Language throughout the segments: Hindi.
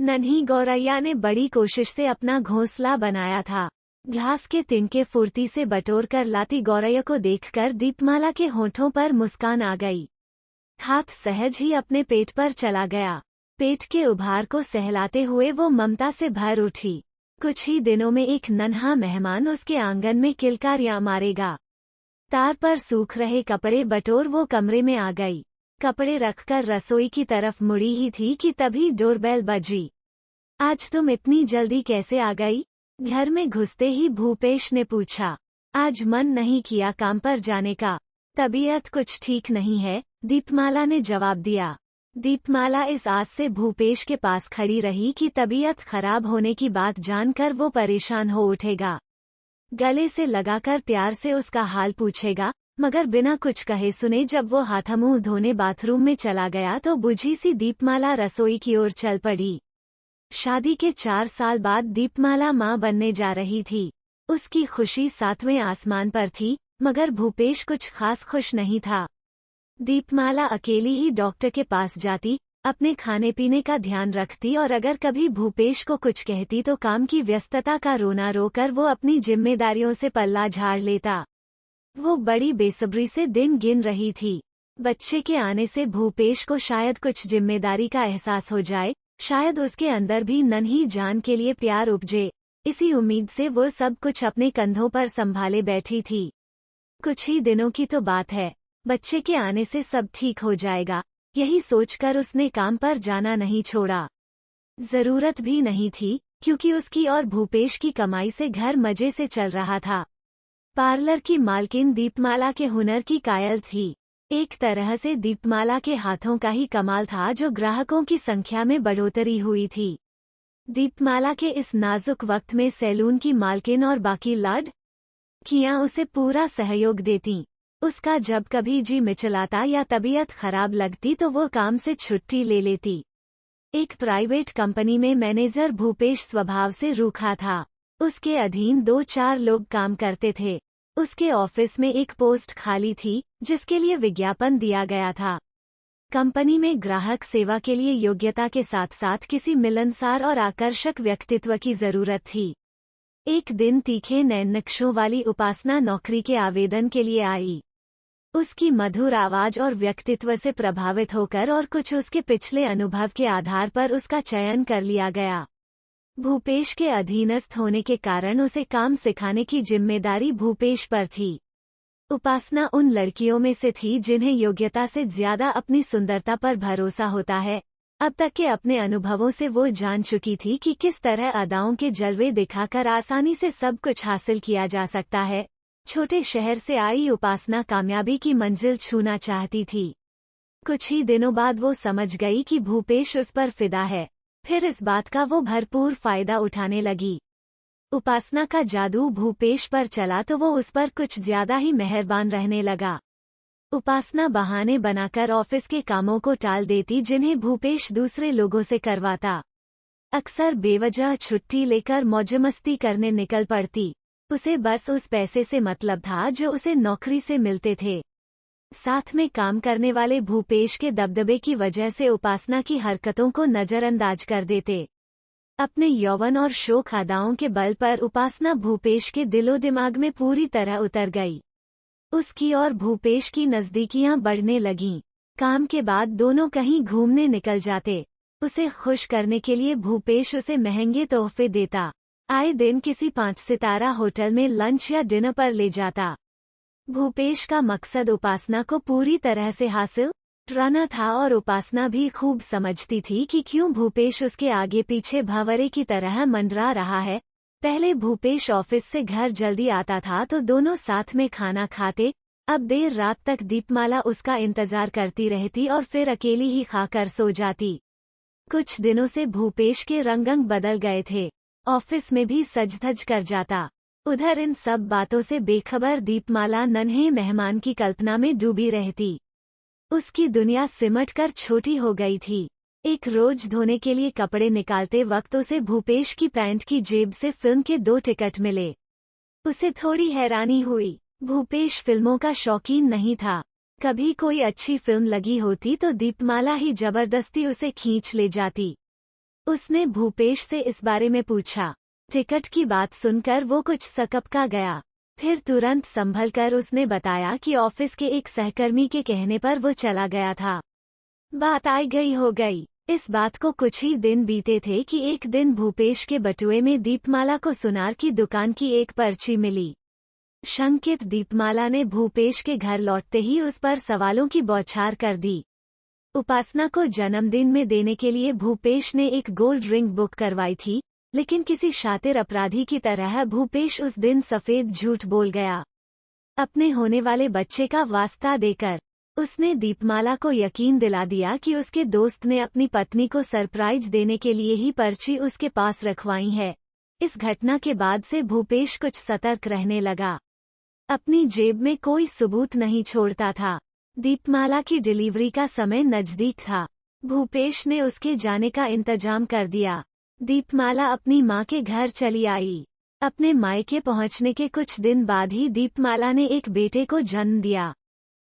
नन्ही गौरैया ने बड़ी कोशिश से अपना घोंसला बनाया था। घास के तिनके फुर्ती से बटोर कर लाती गौरैया को देखकर दीपमाला के होठों पर मुस्कान आ गई। हाथ सहज ही अपने पेट पर चला गया। पेट के उभार को सहलाते हुए वो ममता से भर उठी। कुछ ही दिनों में एक नन्हा मेहमान उसके आंगन में किलकारियां मारेगा। तार पर सूख रहे कपड़े बटोर वो कमरे में आ गई। कपड़े रखकर रसोई की तरफ मुड़ी ही थी कि तभी डोरबेल बजी। आज तुम इतनी जल्दी कैसे आ गई? घर में घुसते ही भूपेश ने पूछा। आज मन नहीं किया काम पर जाने का। तबीयत कुछ ठीक नहीं है, दीपमाला ने जवाब दिया। दीपमाला इस आस से भूपेश के पास खड़ी रही कि तबीयत खराब होने की बात जानकर वो परेशान हो उठेगा। गले से लगाकर प्यार से उसका हाल पूछेगा, मगर बिना कुछ कहे सुने जब वो हाथ मुंह धोने बाथरूम में चला गया तो बुझी सी दीपमाला रसोई की ओर चल पड़ी। शादी के 4 साल बाद दीपमाला मां बनने जा रही थी। उसकी खुशी 7वें आसमान पर थी, मगर भूपेश कुछ खास खुश नहीं था। दीपमाला अकेली ही डॉक्टर के पास जाती, अपने खाने पीने का ध्यान रखती और अगर कभी भूपेश को कुछ कहती तो काम की व्यस्तता का रोना रोकर वो अपनी जिम्मेदारियों से पल्ला झाड़ लेता। वो बड़ी बेसब्री से दिन गिन रही थी। बच्चे के आने से भूपेश को शायद कुछ जिम्मेदारी का एहसास हो जाए, शायद उसके अंदर भी नन्ही जान के लिए प्यार उपजे। इसी उम्मीद से वो सब कुछ अपने कंधों पर संभाले बैठी थी। कुछ ही दिनों की तो बात है, बच्चे के आने से सब ठीक हो जाएगा, यही सोचकर उसने काम पर जाना नहीं छोड़ा। जरूरत भी नहीं थी, क्योंकि उसकी और भूपेश की कमाई से घर मजे से चल रहा था। पार्लर की मालकिन दीपमाला के हुनर की कायल थी। एक तरह से दीपमाला के हाथों का ही कमाल था जो ग्राहकों की संख्या में बढ़ोतरी हुई थी। दीपमाला के इस नाजुक वक्त में सैलून की मालकिन और बाकी लड़कियां उसे पूरा सहयोग देतीं। उसका जब कभी जी मिचलाता या तबीयत खराब लगती तो वो काम से छुट्टी ले लेती। एक प्राइवेट कंपनी में मैनेजर भूपेश स्वभाव से रूखा था। उसके अधीन 2-4 लोग काम करते थे। उसके ऑफिस में एक पोस्ट खाली थी, जिसके लिए विज्ञापन दिया गया था। कंपनी में ग्राहक सेवा के लिए योग्यता के साथ साथ किसी मिलनसार और आकर्षक व्यक्तित्व की जरूरत थी। एक दिन तीखे नैन नक्शों वाली उपासना नौकरी के आवेदन के लिए आई। उसकी मधुर आवाज और व्यक्तित्व से प्रभावित होकर और कुछ उसके पिछले अनुभव के आधार पर उसका चयन कर लिया गया। भूपेश के अधीनस्थ होने के कारण उसे काम सिखाने की जिम्मेदारी भूपेश पर थी। उपासना उन लड़कियों में से थी जिन्हें योग्यता से ज्यादा अपनी सुंदरता पर भरोसा होता है। अब तक के अपने अनुभवों से वो जान चुकी थी कि किस तरह अदाओं के जलवे दिखाकर आसानी से सब कुछ हासिल किया जा सकता है। छोटे शहर से आई उपासना कामयाबी की मंजिल छूना चाहती थी। कुछ ही दिनों बाद वो समझ गई कि भूपेश उस पर फिदा है। फिर इस बात का वो भरपूर फायदा उठाने लगी। उपासना का जादू भूपेश पर चला तो वो उस पर कुछ ज्यादा ही मेहरबान रहने लगा। उपासना बहाने बनाकर ऑफिस के कामों को टाल देती जिन्हें भूपेश दूसरे लोगों से करवाता। अक्सर बेवजह छुट्टी लेकर मौजमस्ती करने निकल पड़ती। उसे बस उस पैसे से मतलब था जो उसे नौकरी से मिलते थे। साथ में काम करने वाले भूपेश के दबदबे की वजह से उपासना की हरकतों को नजरअंदाज कर देते। अपने यौवन और शोख अदाओं के बल पर उपासना भूपेश के दिलो दिमाग में पूरी तरह उतर गई। उसकी और भूपेश की नजदीकियां बढ़ने लगीं। काम के बाद दोनों कहीं घूमने निकल जाते। उसे खुश करने के लिए भूपेश उसे महंगे तोहफे देता। आए दिन किसी 5 सितारा होटल में लंच या डिनर पर ले जाता। भूपेश का मकसद उपासना को पूरी तरह से हासिल करना था और उपासना भी खूब समझती थी कि क्यों भूपेश उसके आगे पीछे भंवरे की तरह मंडरा रहा है। पहले भूपेश ऑफिस से घर जल्दी आता था तो दोनों साथ में खाना खाते। अब देर रात तक दीपमाला उसका इंतजार करती रहती और फिर अकेली ही खाकर सो जाती। कुछ दिनों से भूपेश के रंग बदल गए थे। ऑफिस में भी सज-धज कर जाता। उधर इन सब बातों से बेखबर दीपमाला नन्हे मेहमान की कल्पना में डूबी रहती। उसकी दुनिया सिमट कर छोटी हो गई थी। एक रोज धोने के लिए कपड़े निकालते वक्त उसे भूपेश की पैंट की जेब से फिल्म के 2 टिकट मिले। उसे थोड़ी हैरानी हुई। भूपेश फिल्मों का शौकीन नहीं था। कभी कोई अच्छी फिल्म लगी होती तो दीपमाला ही जबरदस्ती उसे खींच ले जाती। उसने भूपेश से इस बारे में पूछा। टिकट की बात सुनकर वो कुछ सकपका गया। फिर तुरंत संभल कर उसने बताया कि ऑफिस के एक सहकर्मी के कहने पर वो चला गया था। बात आई गई हो गई। इस बात को कुछ ही दिन बीते थे कि एक दिन भूपेश के बटुए में दीपमाला को सुनार की दुकान की एक पर्ची मिली। शंकित दीपमाला ने भूपेश के घर लौटते ही उस पर सवालों की बौछार कर दी। उपासना को जन्मदिन में देने के लिए भूपेश ने एक गोल्ड रिंग बुक करवाई थी, लेकिन किसी शातिर अपराधी की तरह भूपेश उस दिन सफेद झूठ बोल गया। अपने होने वाले बच्चे का वास्ता देकर उसने दीपमाला को यकीन दिला दिया कि उसके दोस्त ने अपनी पत्नी को सरप्राइज देने के लिए ही पर्ची उसके पास रखवाई है। इस घटना के बाद से भूपेश कुछ सतर्क रहने लगा। अपनी जेब में कोई सबूत नहीं छोड़ता था। दीपमाला की डिलीवरी का समय नजदीक था। भूपेश ने उसके जाने का इंतजाम कर दिया। दीपमाला अपनी माँ के घर चली आई। अपने मायके पहुँचने के कुछ दिन बाद ही दीपमाला ने एक बेटे को जन्म दिया।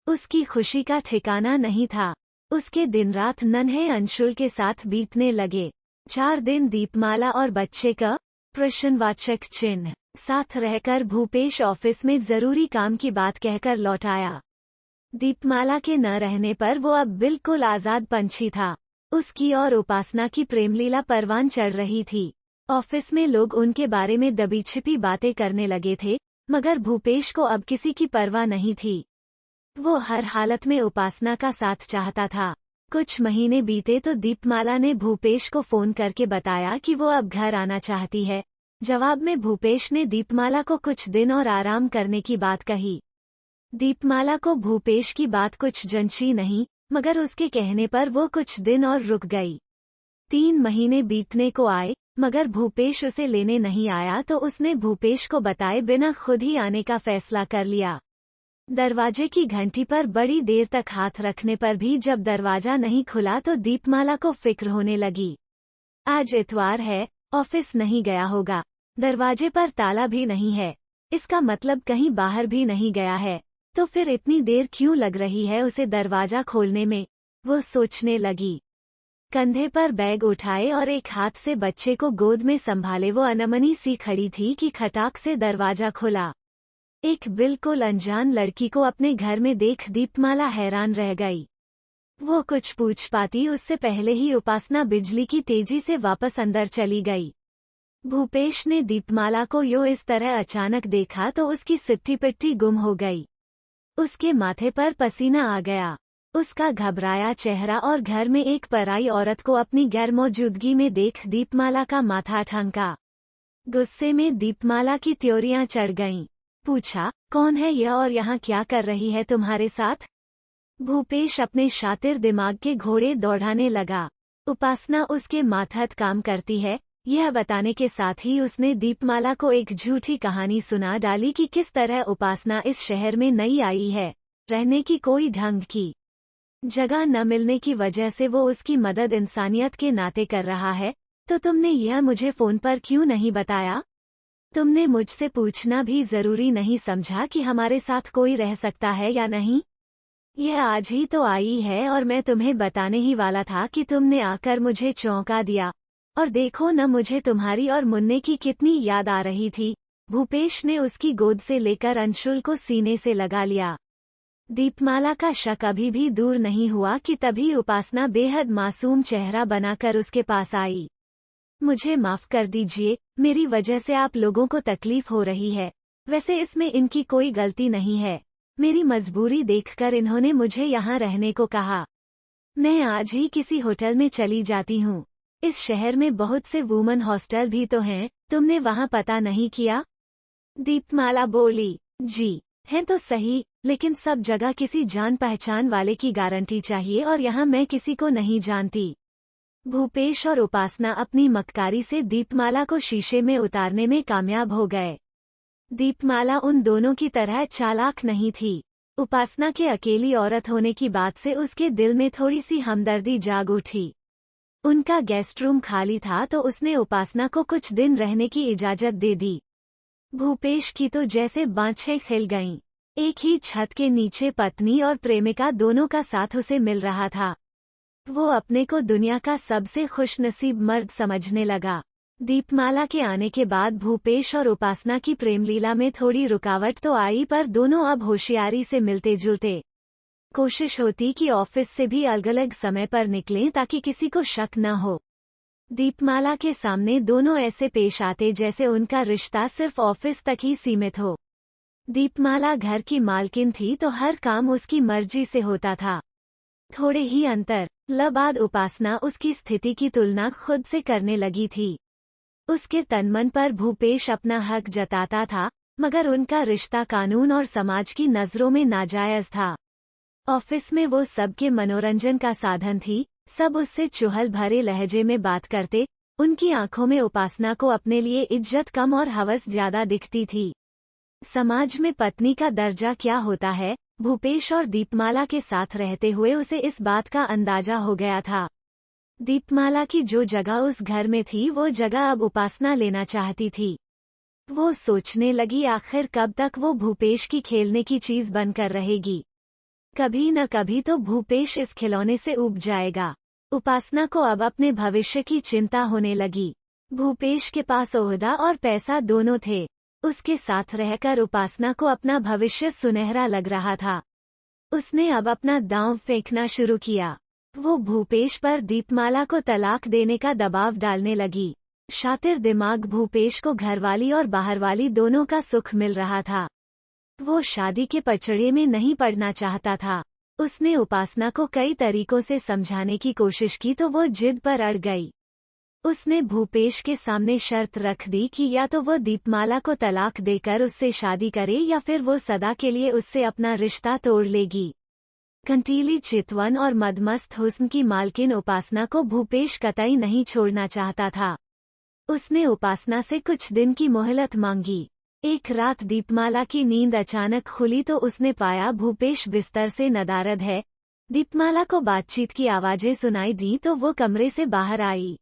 उसकी खुशी का ठिकाना नहीं था। उसके दिन रात नन्हे अंशुल के साथ बीतने लगे। 4 दिन दीपमाला और बच्चे का प्रश्नवाचक चिन्ह साथ रहकर भूपेश ऑफिस में जरूरी काम की बात कहकर लौट आया। दीपमाला के न रहने पर वो अब बिल्कुल आजाद पंछी था। उसकी और उपासना की प्रेमलीला परवान चढ़ रही थी। ऑफिस में लोग उनके बारे में दबी छिपी बातें करने लगे थे, मगर भूपेश को अब किसी की परवाह नहीं थी। वो हर हालत में उपासना का साथ चाहता था। कुछ महीने बीते तो दीपमाला ने भूपेश को फोन करके बताया कि वो अब घर आना चाहती है। जवाब में भूपेश ने दीपमाला को कुछ दिन और आराम करने की बात कही। दीपमाला को भूपेश की बात कुछ जंची नहीं, मगर उसके कहने पर वो कुछ दिन और रुक गई। 3 महीने बीतने को आए, मगर भूपेश उसे लेने नहीं आया तो उसने भूपेश को बताए बिना खुद ही आने का फैसला कर लिया। दरवाजे की घंटी पर बड़ी देर तक हाथ रखने पर भी जब दरवाजा नहीं खुला तो दीपमाला को फिक्र होने लगी। आज इतवार है, ऑफिस नहीं गया होगा। दरवाजे पर ताला भी नहीं है। इसका मतलब कहीं बाहर भी नहीं गया है। तो फिर इतनी देर क्यों लग रही है उसे दरवाजा खोलने में, वो सोचने लगी। कंधे पर बैग उठाए और एक हाथ से बच्चे को गोद में संभाले वो अनमनी सी खड़ी थी कि खटाक से दरवाजा खुला। एक बिल्कुल अनजान लड़की को अपने घर में देख दीपमाला हैरान रह गई। वो कुछ पूछ पाती उससे पहले ही उपासना बिजली की तेजी से वापस अंदर चली गई। भूपेश ने दीपमाला को यो इस तरह अचानक देखा तो उसकी सिट्टी पिट्टी गुम हो गई। उसके माथे पर पसीना आ गया। उसका घबराया चेहरा और घर में एक पराई औरत को अपनी गैरमौजूदगी में देख दीपमाला का माथा ठनका। गुस्से में दीपमाला की त्योरियां चढ़ गईं। पूछा, कौन है यह और यहाँ क्या कर रही है तुम्हारे साथ? भूपेश अपने शातिर दिमाग के घोड़े दौड़ाने लगा। उपासना उसके माथत काम करती है, यह बताने के साथ ही उसने दीपमाला को एक झूठी कहानी सुना डाली कि किस तरह उपासना इस शहर में नई आई है, रहने की कोई ढंग की जगह न मिलने की वजह से वो उसकी मदद इंसानियत के नाते कर रहा है। तो तुमने यह मुझे फोन पर क्यों नहीं बताया? तुमने मुझसे पूछना भी जरूरी नहीं समझा कि हमारे साथ कोई रह सकता है या नहीं? यह आज ही तो आई है और मैं तुम्हें बताने ही वाला था कि तुमने आकर मुझे चौंका दिया। और देखो न मुझे तुम्हारी और मुन्ने की कितनी याद आ रही थी। भूपेश ने उसकी गोद से लेकर अंशुल को सीने से लगा लिया। दीपमाला का शक अभी भी दूर नहीं हुआ कि तभी उपासना बेहद मासूम चेहरा बनाकर उसके पास आई। मुझे माफ कर दीजिए, मेरी वजह से आप लोगों को तकलीफ हो रही है। वैसे इसमें इनकी कोई गलती नहीं है। मेरी मजबूरी देखकर इन्होंने मुझे यहाँ रहने को कहा। मैं आज ही किसी होटल में चली जाती हूँ। इस शहर में बहुत से वुमेन हॉस्टल भी तो हैं, तुमने वहाँ पता नहीं किया? दीपमाला बोली, जी हैं तो सही, लेकिन सब जगह किसी जान पहचान वाले की गारंटी चाहिए और यहाँ मैं किसी को नहीं जानती। भूपेश और उपासना अपनी मक्कारी से दीपमाला को शीशे में उतारने में कामयाब हो गए। दीपमाला उन दोनों की तरह चालाक नहीं थी। उपासना के अकेली औरत होने की बात से उसके दिल में थोड़ी सी हमदर्दी जाग उठी। उनका गेस्ट रूम खाली था तो उसने उपासना को कुछ दिन रहने की इजाजत दे दी। भूपेश की तो जैसे बाँछें खिल गईं। एक ही छत के नीचे पत्नी और प्रेमिका दोनों का साथ उसे मिल रहा था। वो अपने को दुनिया का सबसे खुशनसीब मर्द समझने लगा। दीपमाला के आने के बाद भूपेश और उपासना की प्रेमलीला में थोड़ी रुकावट तो आई, पर दोनों अब होशियारी से मिलते जुलते। कोशिश होती कि ऑफिस से भी अलग अलग समय पर निकलें ताकि किसी को शक न हो। दीपमाला के सामने दोनों ऐसे पेश आते जैसे उनका रिश्ता सिर्फ ऑफिस तक ही सीमित हो। दीपमाला घर की मालकिन थी तो हर काम उसकी मर्जी से होता था। थोड़े ही अंतर बाद उपासना उसकी स्थिति की तुलना खुद से करने लगी थी। उसके तनमन पर भूपेश अपना हक जताता था, मगर उनका रिश्ता कानून और समाज की नजरों में नाजायज था। ऑफिस में वो सबके मनोरंजन का साधन थी, सब उससे चुहल भरे लहजे में बात करते, उनकी आंखों में उपासना को अपने लिए इज्जत कम और हवस ज्यादा दिखती थी। समाज में पत्नी का दर्जा क्या होता है, भूपेश और दीपमाला के साथ रहते हुए उसे इस बात का अंदाजा हो गया था। दीपमाला की जो जगह उस घर में थी वो जगह अब उपासना लेना चाहती थी। वो सोचने लगी आखिर कब तक वो भूपेश की खेलने की चीज बनकर रहेगी। कभी न कभी तो भूपेश इस खिलौने से ऊब जाएगा। उपासना को अब अपने भविष्य की चिंता होने लगी। भूपेश के पास ओहदा और पैसा दोनों थे। उसके साथ रहकर उपासना को अपना भविष्य सुनहरा लग रहा था। उसने अब अपना दांव फेंकना शुरू किया। वो भूपेश पर दीपमाला को तलाक देने का दबाव डालने लगी। शातिर दिमाग भूपेश को घरवाली और बाहरवाली दोनों का सुख मिल रहा था। वो शादी के पचड़े में नहीं पड़ना चाहता था। उसने उपासना को कई तरीकों से समझाने की कोशिश की तो वो जिद पर अड़ गई। उसने भूपेश के सामने शर्त रख दी कि या तो वो दीपमाला को तलाक देकर उससे शादी करे या फिर वो सदा के लिए उससे अपना रिश्ता तोड़ लेगी। कंटीली चितवन और मदमस्त हुस्न की मालकिन उपासना को भूपेश कतई नहीं छोड़ना चाहता था। उसने उपासना से कुछ दिन की मोहलत मांगी। एक रात दीपमाला की नींद अचानक खुली तो उसने पाया भूपेश बिस्तर से नदारद है। दीपमाला को बातचीत की आवाजें सुनाई दी तो वो कमरे से बाहर आई।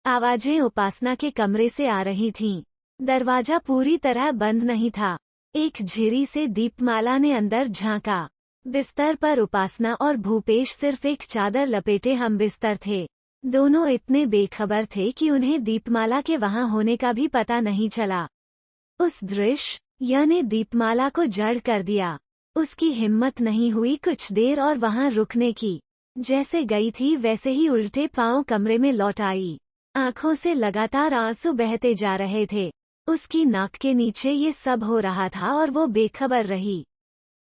आवाजें उपासना के कमरे से आ रही थीं। दरवाजा पूरी तरह बंद नहीं था। एक झिरी से दीपमाला ने अंदर झांका। बिस्तर पर उपासना और भूपेश सिर्फ एक चादर लपेटे हम बिस्तर थे। दोनों इतने बेखबर थे कि उन्हें दीपमाला के वहां होने का भी पता नहीं चला। उस दृश्य ने दीपमाला को जड़ कर दिया। उसकी हिम्मत नहीं हुई कुछ देर और वहां रुकने की। जैसे गई थी वैसे ही उल्टे पांव कमरे में लौट आई। आंखों से लगातार आंसू बहते जा रहे थे। उसकी नाक के नीचे ये सब हो रहा था और वो बेखबर रही।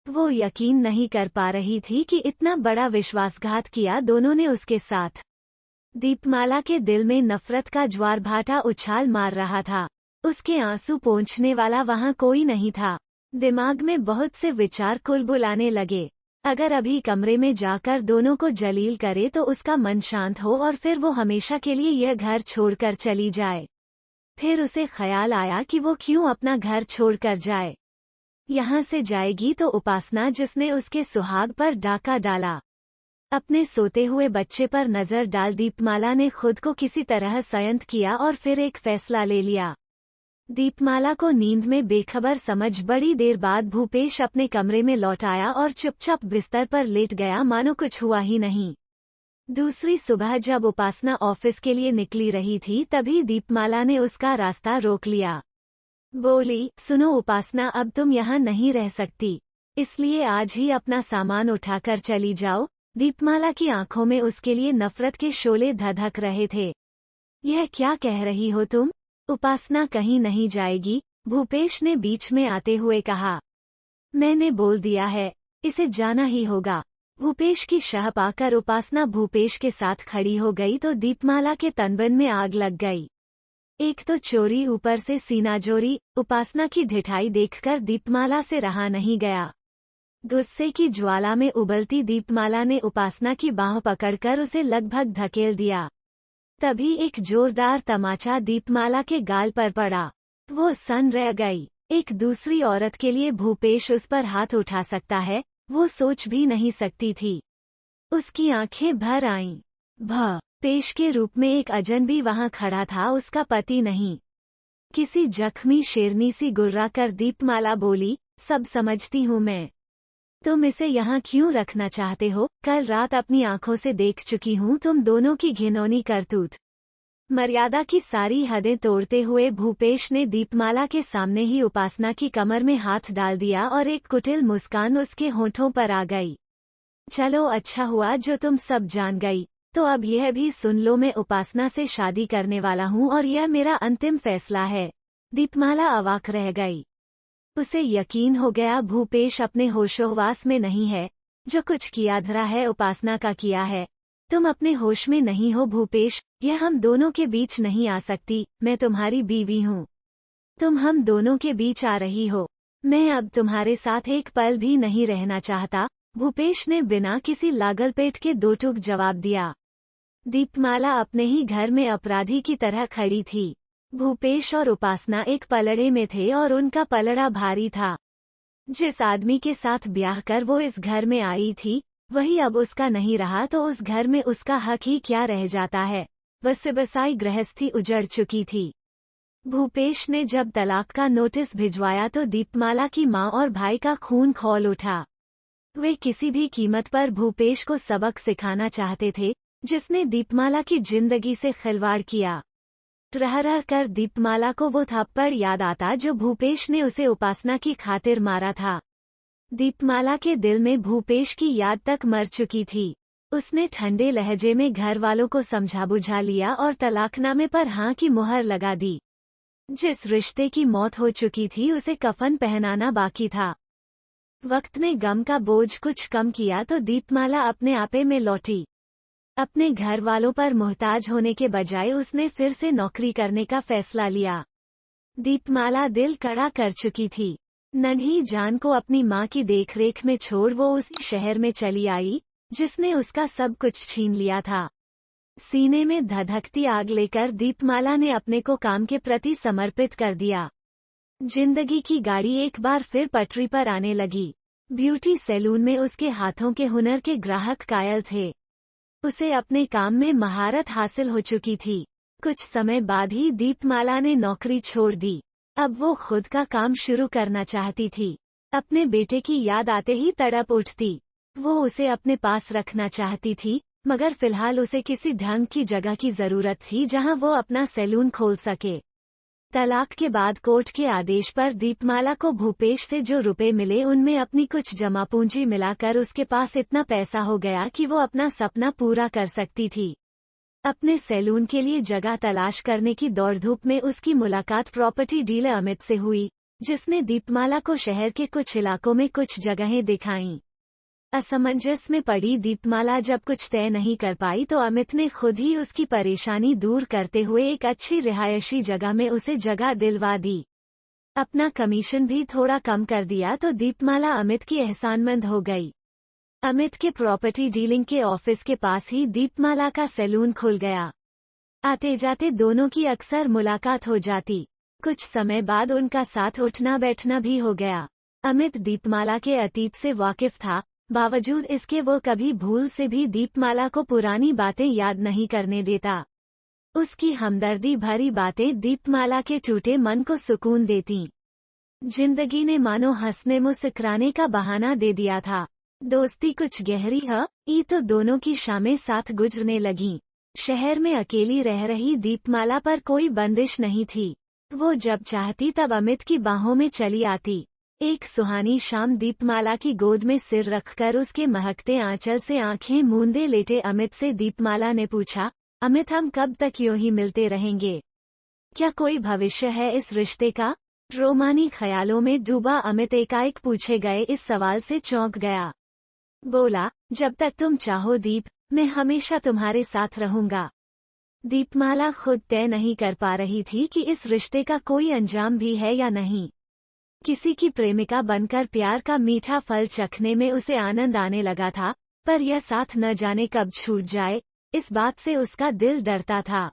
वो यकीन नहीं कर पा रही थी कि इतना बड़ा विश्वासघात किया दोनों ने उसके साथ। दीपमाला के दिल में नफरत का ज्वार भाटा उछाल मार रहा था। उसके आंसू पोंछने वाला वहां कोई नहीं था। दिमाग में बहुत से विचार कुलबुलाने लगे। अगर अभी कमरे में जाकर दोनों को जलील करे तो उसका मन शांत हो और फिर वो हमेशा के लिए यह घर छोड़कर चली जाए। फिर उसे ख्याल आया कि वो क्यों अपना घर छोड़कर जाए। यहाँ से जाएगी तो उपासना जिसने उसके सुहाग पर डाका डाला। अपने सोते हुए बच्चे पर नजर डाल दीपमाला ने खुद को किसी तरह संयत किया और फिर एक फैसला ले लिया। दीपमाला को नींद में बेखबर समझ बड़ी देर बाद भूपेश अपने कमरे में लौट आया और चुपचाप बिस्तर पर लेट गया मानो कुछ हुआ ही नहीं। दूसरी सुबह जब उपासना ऑफिस के लिए निकली रही थी तभी दीपमाला ने उसका रास्ता रोक लिया। बोली, सुनो उपासना, अब तुम यहाँ नहीं रह सकती, इसलिए आज ही अपना सामान उठाकर चली जाओ। दीपमाला की आंखों में उसके लिए नफरत के शोले धधक रहे थे। यह क्या कह रही हो तुम? उपासना कहीं नहीं जाएगी, भूपेश ने बीच में आते हुए कहा। मैंने बोल दिया है, इसे जाना ही होगा। भूपेश की शह पाकर उपासना भूपेश के साथ खड़ी हो गई तो दीपमाला के तनबन में आग लग गई। एक तो चोरी ऊपर से सीना जोरी। उपासना की ढिठाई देखकर दीपमाला से रहा नहीं गया। गुस्से की ज्वाला में उबलती दीपमाला ने उपासना की बाह पकड़कर उसे लगभग धकेल दिया। तभी एक जोरदार तमाचा दीपमाला के गाल पर पड़ा। वो सन रह गई। एक दूसरी औरत के लिए भूपेश उस पर हाथ उठा सकता है, वो सोच भी नहीं सकती थी। उसकी आंखें भर आईं। पेश के रूप में एक अजनबी वहां खड़ा था, उसका पति नहीं। किसी जख्मी शेरनी सी गुर्रा कर दीपमाला बोली, सब समझती हूँ मैं। तुम इसे यहाँ क्यों रखना चाहते हो? कल रात अपनी आंखों से देख चुकी हूँ तुम दोनों की घिनौनी करतूत। मर्यादा की सारी हदें तोड़ते हुए भूपेश ने दीपमाला के सामने ही उपासना की कमर में हाथ डाल दिया और एक कुटिल मुस्कान उसके होठों पर आ गई। चलो अच्छा हुआ जो तुम सब जान गई, तो अब यह भी सुन लो मैं उपासना से शादी करने वाला हूँ और यह मेरा अंतिम फैसला है। दीपमाला अवाक रह गई। उसे यकीन हो गया भूपेश अपने होशोहवास में नहीं है। जो कुछ किया धरा है उपासना का किया है। तुम अपने होश में नहीं हो भूपेश, यह हम दोनों के बीच नहीं आ सकती। मैं तुम्हारी बीवी हूँ, तुम हम दोनों के बीच आ रही हो। मैं अब तुम्हारे साथ एक पल भी नहीं रहना चाहता। भूपेश ने बिना किसी लागलपेट के दो टूक जवाब दिया। दीपमाला अपने ही घर में अपराधी की तरह खड़ी थी। भूपेश और उपासना एक पलड़े में थे और उनका पलड़ा भारी था। जिस आदमी के साथ ब्याह कर वो इस घर में आई थी, वही अब उसका नहीं रहा तो उस घर में उसका हक ही क्या रह जाता है। बस बसाई गृहस्थी उजड़ चुकी थी। भूपेश ने जब तलाक का नोटिस भिजवाया तो दीपमाला की माँ और भाई का खून खौल उठा। वे किसी भी कीमत पर भूपेश को सबक सिखाना चाहते थे, जिसने दीपमाला की जिंदगी से खिलवाड़ किया। रह रह कर दीपमाला को वो थप्पड़ याद आता जो भूपेश ने उसे उपासना की खातिर मारा था। दीपमाला के दिल में भूपेश की याद तक मर चुकी थी। उसने ठंडे लहजे में घर वालों को समझा बुझा लिया और तलाकनामे पर हाँ की मुहर लगा दी। जिस रिश्ते की मौत हो चुकी थी उसे कफन पहनाना बाकी था। वक्त ने गम का बोझ कुछ कम किया तो दीपमाला अपने आपे में लौटी। अपने घर वालों पर मोहताज होने के बजाय उसने फिर से नौकरी करने का फैसला लिया। दीपमाला दिल कड़ा कर चुकी थी। नन्ही जान को अपनी माँ की देखरेख में छोड़ वो उसी शहर में चली आई, जिसने उसका सब कुछ छीन लिया था। सीने में धधकती आग लेकर दीपमाला ने अपने को काम के प्रति समर्पित कर दिया। जिंदगी की गाड़ी एक बार फिर पटरी पर आने लगी। ब्यूटी सैलून में उसके हाथों के हुनर के ग्राहक कायल थे। उसे अपने काम में महारत हासिल हो चुकी थी। कुछ समय बाद ही दीपमाला ने नौकरी छोड़ दी। अब वो खुद का काम शुरू करना चाहती थी। अपने बेटे की याद आते ही तड़प उठती। वो उसे अपने पास रखना चाहती थी, मगर फिलहाल उसे किसी ढंग की जगह की जरूरत थी जहां वो अपना सैलून खोल सके। तलाक के बाद कोर्ट के आदेश पर दीपमाला को भूपेश से जो रुपए मिले उनमें अपनी कुछ जमा पूंजी मिलाकर उसके पास इतना पैसा हो गया कि वो अपना सपना पूरा कर सकती थी। अपने सैलून के लिए जगह तलाश करने की दौड़-धूप में उसकी मुलाकात प्रॉपर्टी डीलर अमित से हुई, जिसने दीपमाला को शहर के कुछ इलाकों में कुछ जगहें दिखाईं। असमंजस में पड़ी दीपमाला जब कुछ तय नहीं कर पाई तो अमित ने खुद ही उसकी परेशानी दूर करते हुए एक अच्छी रिहायशी जगह में उसे जगह दिलवा दी। अपना कमीशन भी थोड़ा कम कर दिया तो दीपमाला अमित की एहसानमंद हो गई। अमित के प्रॉपर्टी डीलिंग के ऑफिस के पास ही दीपमाला का सैलून खुल गया। आते जाते दोनों की अक्सर मुलाकात हो जाती। कुछ समय बाद उनका साथ उठना बैठना भी हो गया। अमित दीपमाला के अतीत से वाकिफ था, बावजूद इसके वो कभी भूल से भी दीपमाला को पुरानी बातें याद नहीं करने देता। उसकी हमदर्दी भरी बातें दीपमाला के टूटे मन को सुकून देती। जिंदगी ने मानो हंसने मुस्कुराने का बहाना दे दिया था। दोस्ती कुछ गहरी है तो दोनों की शामें साथ गुजरने लगीं। शहर में अकेली रह रही दीपमाला पर कोई बंदिश नहीं थी। वो जब चाहती तब अमित की बाहों में चली आती। एक सुहानी शाम दीपमाला की गोद में सिर रखकर उसके महकते आंचल से आंखें मूंदे लेटे अमित से दीपमाला ने पूछा, अमित हम कब तक यूं ही मिलते रहेंगे? क्या कोई भविष्य है इस रिश्ते का? रोमानी ख्यालों में डूबा अमित एकाएक पूछे गए इस सवाल से चौंक गया। बोला, जब तक तुम चाहो दीप, मैं हमेशा तुम्हारे साथ रहूंगा। दीपमाला खुद तय नहीं कर पा रही थी कि इस रिश्ते का कोई अंजाम भी है या नहीं। किसी की प्रेमिका बनकर प्यार का मीठा फल चखने में उसे आनंद आने लगा था, पर यह साथ न जाने कब छूट जाए, इस बात से उसका दिल डरता था।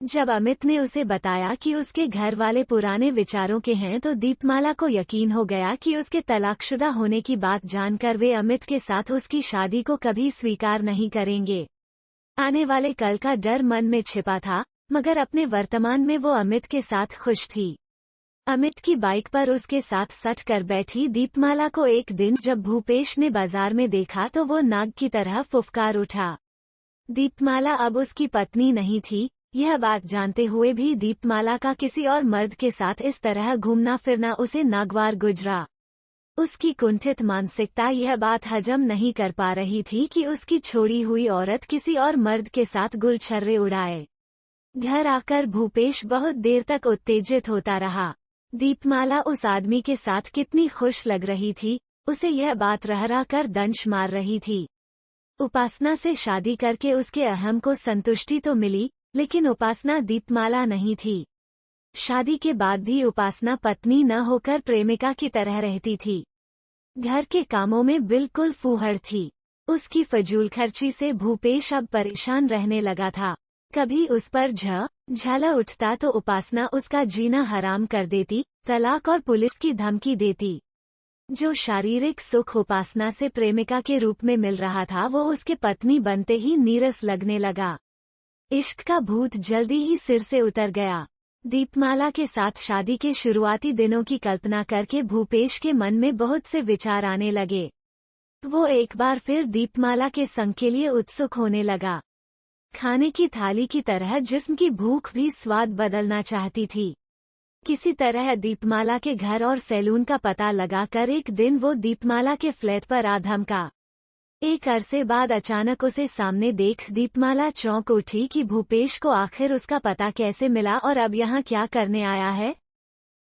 जब अमित ने उसे बताया कि उसके घर वाले पुराने विचारों के हैं तो दीपमाला को यकीन हो गया कि उसके तलाकशुदा होने की बात जानकर वे अमित के साथ उसकी शादी को कभी स्वीकार नहीं करेंगे। आने वाले कल का डर मन में छिपा था, मगर अपने वर्तमान में वो अमित के साथ खुश थी। अमित की बाइक पर उसके साथ सट कर बैठी दीपमाला को एक दिन जब भूपेश ने बाजार में देखा तो वो नाग की तरह फुफकार उठा। दीपमाला अब उसकी पत्नी नहीं थी। यह बात जानते हुए भी दीपमाला का किसी और मर्द के साथ इस तरह घूमना फिरना उसे नागवार गुजरा। उसकी कुंठित मानसिकता यह बात हजम नहीं कर पा रही थी कि उसकी छोड़ी हुई औरत किसी और मर्द के साथ गुलछर्रे उड़ाए। घर आकर भूपेश बहुत देर तक उत्तेजित होता रहा। दीपमाला उस आदमी के साथ कितनी खुश लग रही थी, उसे यह बात रह कर दंश मार रही थी। उपासना से शादी करके उसके अहम को संतुष्टि तो मिली, लेकिन उपासना दीपमाला नहीं थी। शादी के बाद भी उपासना पत्नी न होकर प्रेमिका की तरह रहती थी। घर के कामों में बिल्कुल फूहड़ थी। उसकी फजूल खर्ची से भूपेश अब परेशान रहने लगा था। कभी उस पर झला उठता तो उपासना उसका जीना हराम कर देती, तलाक और पुलिस की धमकी देती। जो शारीरिक सुख उपासना से प्रेमिका के रूप में मिल रहा था वो उसके पत्नी बनते ही नीरस लगने लगा। इश्क का भूत जल्दी ही सिर से उतर गया। दीपमाला के साथ शादी के शुरुआती दिनों की कल्पना करके भूपेश के मन में बहुत से विचार आने लगे। वो एक बार फिर दीपमाला के संग के लिए उत्सुक होने लगा। खाने की थाली की तरह जिस्म की भूख भी स्वाद बदलना चाहती थी। किसी तरह दीपमाला के घर और सैलून का पता लगाकर एक दिन वो दीपमाला के फ्लैट पर आ धमका। एक अरसे बाद अचानक उसे सामने देख दीपमाला चौंक उठी कि भूपेश को आखिर उसका पता कैसे मिला और अब यहाँ क्या करने आया है।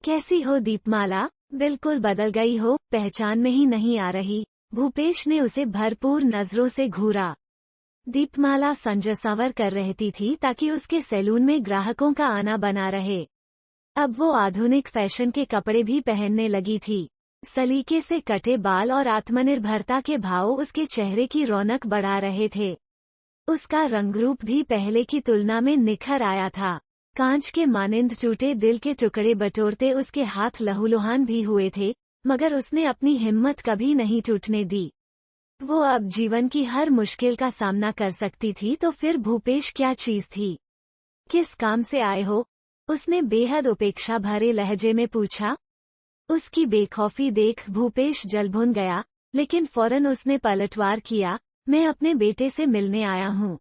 कैसी हो दीपमाला? बिल्कुल बदल गई हो, पहचान में ही नहीं आ रही। भूपेश ने उसे भरपूर नजरों से घूरा। दीपमाला संजय संवर कर रहती थी ताकि उसके सैलून में ग्राहकों का आना बना रहे। अब वो आधुनिक फैशन के कपड़े भी पहनने लगी थी। सलीके से कटे बाल और आत्मनिर्भरता के भाव उसके चेहरे की रौनक बढ़ा रहे थे। उसका रंगरूप भी पहले की तुलना में निखर आया था। कांच के मानिंद टूटे दिल के टुकड़े बटोरते उसके हाथ लहूलुहान भी हुए थे, मगर उसने अपनी हिम्मत कभी नहीं टूटने दी। वो अब जीवन की हर मुश्किल का सामना कर सकती थी, तो फिर भूपेश क्या चीज थी? किस काम से आए हो? उसने बेहद उपेक्षा भरे लहजे में पूछा। उसकी बेखौफी देख भूपेश जलभुन गया, लेकिन फौरन उसने पलटवार किया। मैं अपने बेटे से मिलने आया हूँ।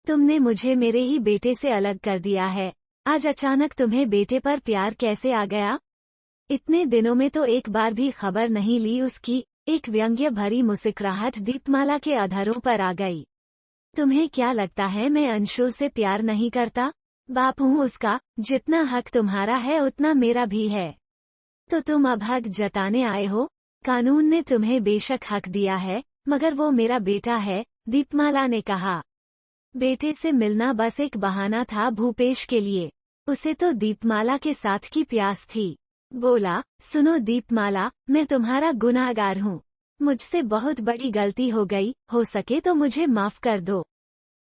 तुमने मुझे मेरे ही बेटे से अलग कर दिया है। आज अचानक तुम्हें बेटे पर प्यार कैसे आ गया? इतने दिनों में तो एक बार भी खबर नहीं ली उसकी। एक व्यंग्य भरी मुस्कुराहट दीपमाला के अधरों पर आ गई। तुम्हें क्या लगता है मैं अंशुल से प्यार नहीं करता? बाप हूँ उसका, जितना हक तुम्हारा है उतना मेरा भी है। तो तुम अब हक जताने आए हो? कानून ने तुम्हें बेशक हक दिया है, मगर वो मेरा बेटा है, दीपमाला ने कहा। बेटे से मिलना बस एक बहाना था भूपेश के लिए। उसे तो दीपमाला के साथ की प्यास थी। बोला, सुनो दीपमाला, मैं तुम्हारा गुनाहगार हूँ। मुझसे बहुत बड़ी गलती हो गई, हो सके तो मुझे माफ कर दो।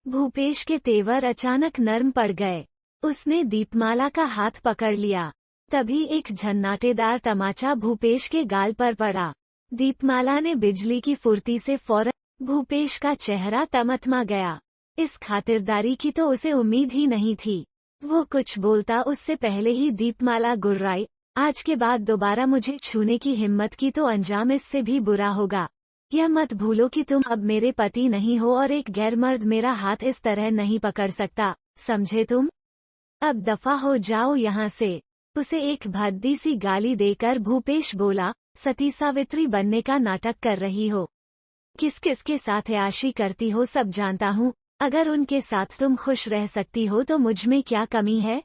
भूपेश के तेवर अचानक नर्म पड़ गए। उसने दीपमाला का हाथ पकड़ लिया। तभी एक झन्नाटेदार तमाचा भूपेश के गाल पर पड़ा। दीपमाला ने बिजली की फुर्ती से फौरन। भूपेश का चेहरा तमतमा गया। इस खातिरदारी की तो उसे उम्मीद ही नहीं थी। वो कुछ बोलता उससे पहले ही दीपमाला गुर्राई। आज के बाद दोबारा मुझे छूने की हिम्मत की तो अंजाम इससे भी बुरा होगा। यह मत भूलो कि तुम अब मेरे पति नहीं हो और एक गैर मर्द मेरा हाथ इस तरह नहीं पकड़ सकता, समझे तुम? अब दफा हो जाओ यहाँ से। उसे एक भद्दी सी गाली देकर भूपेश बोला, सती सावित्री बनने का नाटक कर रही हो। किस किस के साथ ऐशी करती हो सब जानता हूँ। अगर उनके साथ तुम खुश रह सकती हो तो मुझमें क्या कमी है?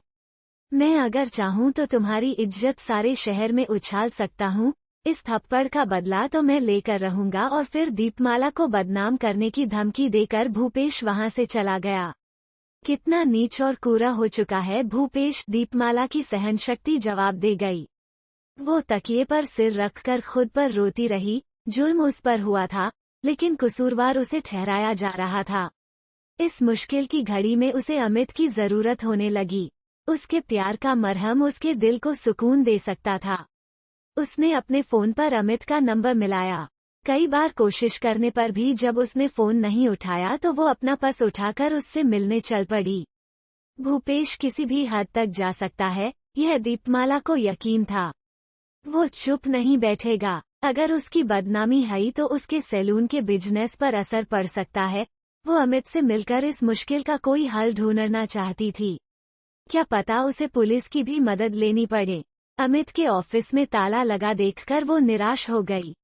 मैं अगर चाहूँ तो तुम्हारी इज्जत सारे शहर में उछाल सकता हूँ। इस थप्पड़ का बदला तो मैं लेकर रहूंगा। और फिर दीपमाला को बदनाम करने की धमकी देकर भूपेश वहां से चला गया। कितना नीच और कूरा हो चुका है भूपेश, दीपमाला की सहनशक्ति जवाब दे गई। वो तकिए पर सिर रखकर खुद पर रोती रही। जुर्म उस पर हुआ था, लेकिन कसूरवार उसे ठहराया जा रहा था। इस मुश्किल की घड़ी में उसे अमित की जरूरत होने लगी। उसके प्यार का मरहम उसके दिल को सुकून दे सकता था। उसने अपने फोन पर अमित का नंबर मिलाया। कई बार कोशिश करने पर भी जब उसने फोन नहीं उठाया तो वो अपना पर्स उठाकर उससे मिलने चल पड़ी। भूपेश किसी भी हद तक जा सकता है, यह दीपमाला को यकीन था। वो चुप नहीं बैठेगा। अगर उसकी बदनामी है तो उसके सैलून के बिजनेस पर असर पड़ सकता है। वो अमित से मिलकर इस मुश्किल का कोई हल ढूंढना चाहती थी। क्या पता उसे पुलिस की भी मदद लेनी पड़े। अमित के ऑफिस में ताला लगा देखकर वो निराश हो गई।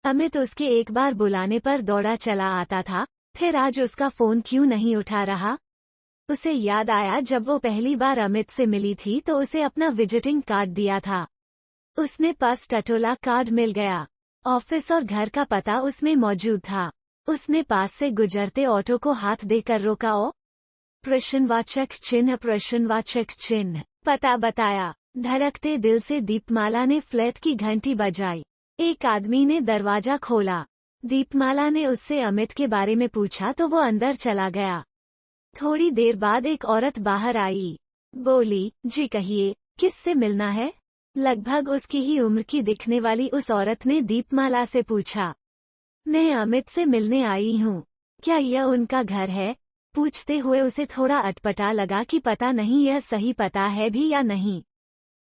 अमित उसके एक बार बुलाने पर दौड़ा चला आता था, फिर आज उसका फोन क्यों नहीं उठा रहा। उसे याद आया जब वो पहली बार अमित से मिली थी तो उसे अपना विजिटिंग कार्ड दिया था। उसने पास टटोला कार्ड मिल गया। ऑफिस और घर का पता उसमें मौजूद था। उसने पास से गुजरते ऑटो को हाथ देकर रोका। ओ प्रश्नवाचक चिन्ह पता बताया। धड़कते दिल से दीपमाला ने फ्लैट की घंटी बजाई। एक आदमी ने दरवाजा खोला। दीपमाला ने उससे अमित के बारे में पूछा तो वो अंदर चला गया। थोड़ी देर बाद एक औरत बाहर आई। बोली, जी कहिए, किससे मिलना है? लगभग उसकी ही उम्र की दिखने वाली उस औरत ने दीपमाला से पूछा। मैं अमित से मिलने आई हूँ। क्या यह उनका घर है? पूछते हुए उसे थोड़ा अटपटा लगा कि पता नहीं यह सही पता है भी या नहीं।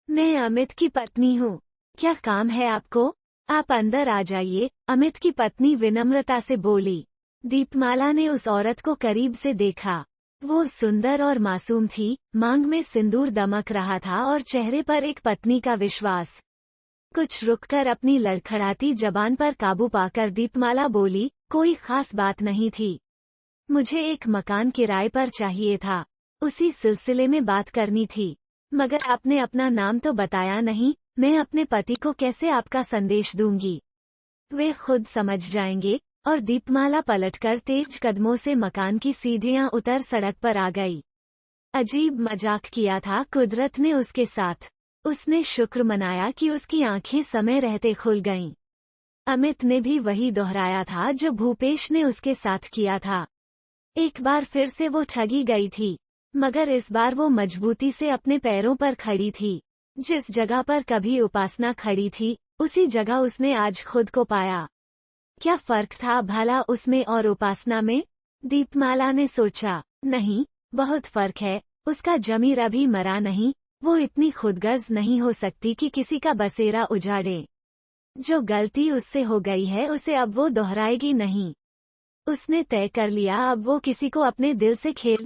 मैं अमित की पत्नी हूँ। क्या काम है आपको? आप अंदर आ जाइए, अमित की पत्नी विनम्रता से बोली। दीपमाला ने उस औरत को करीब से देखा। वो सुंदर और मासूम थी, मांग में सिंदूर दमक रहा था और चेहरे पर एक पत्नी का विश्वास। कुछ रुककर अपनी लड़खड़ाती जबान पर काबू पाकर दीपमाला बोली, कोई खास बात नहीं थी। मुझे एक मकान किराए पर चाहिए था। उसी सिलसिले में बात करनी थी। मगर आपने अपना नाम तो बताया नहीं। मैं अपने पति को कैसे आपका संदेश दूंगी? वे खुद समझ जाएंगे। और दीपमाला पलटकर तेज कदमों से मकान की सीढ़ियां उतर सड़क पर आ गई। अजीब मजाक किया था कुदरत ने उसके साथ। उसने शुक्र मनाया कि उसकी आंखें समय रहते खुल गईं। अमित ने भी वही दोहराया था जो भूपेश ने उसके साथ किया था। एक बार फिर से वो ठगी गई थी, मगर इस बार वो मजबूती से अपने पैरों पर खड़ी थी। जिस जगह पर कभी उपासना खड़ी थी, उसी जगह उसने आज खुद को पाया। क्या फर्क था भला उसमें और उपासना में? दीपमाला ने सोचा। नहीं, बहुत फर्क है। उसका जमीर अभी मरा नहीं। वो इतनी खुदगर्ज नहीं हो सकती कि किसी का बसेरा उजाड़े। जो गलती उससे हो गई है उसे अब वो दोहराएगी नहीं। उसने तय कर लिया अब वो किसी को अपने दिल से खेल